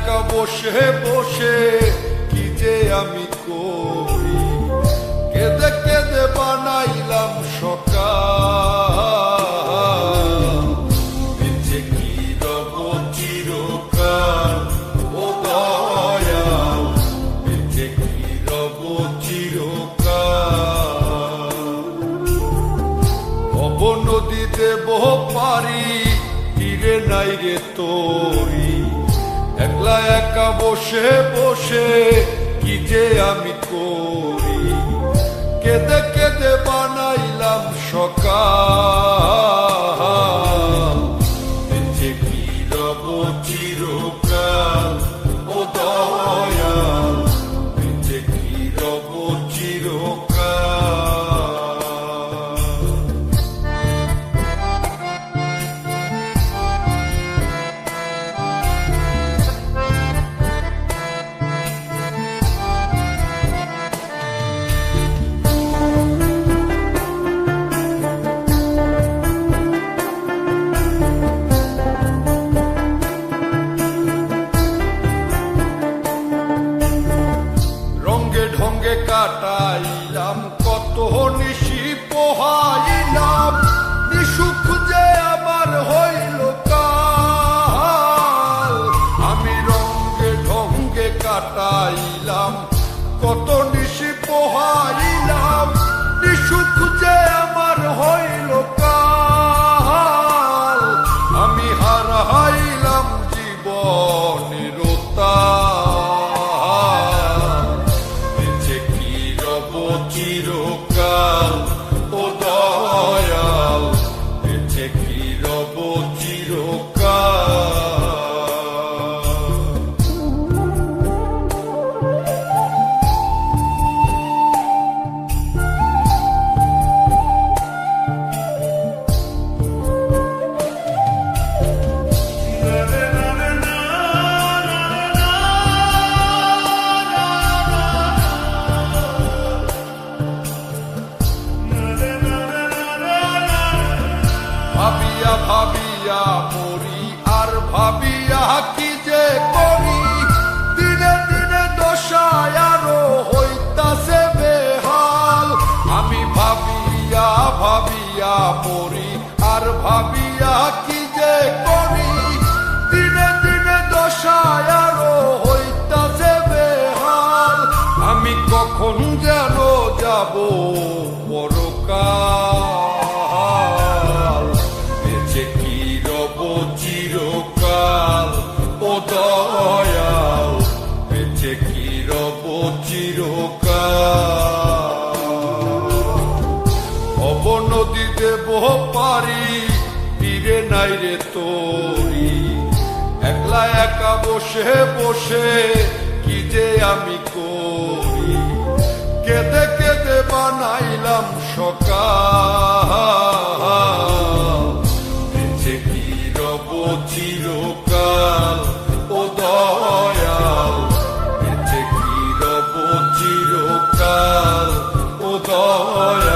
একা বসে বসে কি যে আমি করি, কেঁদে কেঁদে বানাইলাম সকাল। বেঁচে কি রব চিরকাল ও দয়াল, বেঁচে কি রব চিরকাল। ভব নদীতে বহ পারি, তীরে নাই রে তোরি, একলা একা বসে বসে কি যে আমি করি, কেঁদে কেঁদে বানাইলাম সকাল। বেঁচে কি রব চিরকাল ও দয়াল, বেঁচে কি রব চিরকাল। ঢঙ্গে কাটাইলাম কত নিশি পোহাইলাম, নিশুক যে আমার হইল কাল। আমি রঙ্গে ঢঙ্গে কাটাইলাম কত নিশি পোহাইলাম, নিশুক যে আমার হইল কাল। আমি হারাইলাম জীবনের চিরকাল ও দয়াল, বেঁচে কি রব চিরকাল। ভাবিয়া ভাবিয়া মরি আর ভাবিয়া কি যে করি, দিনে দিনে দশায় আরো হইতাছে বেহাল। আমি ভাবিয়া ভাবিয়া মরি আর ভাবিয়া কি যে করি, দিনে দিনে দশায় আরো হইতাছে বেহাল। আমি কখন যেন যাব পরকাল, বেঁচে কি রব চিরকাল ও দয়াল, বেঁচে কি রব চিরকাল। ভব নদীতে বহ পারি, তীরে নাই রে তোরি, একলা একা বসে বসে কি যে আমি করি, কেঁদে কেঁদে বানাইলাম সকাল। বেঁচে কি রব চিরকাল ও দয়াল, বেঁচে কি রব চিরকাল ও দয়াল।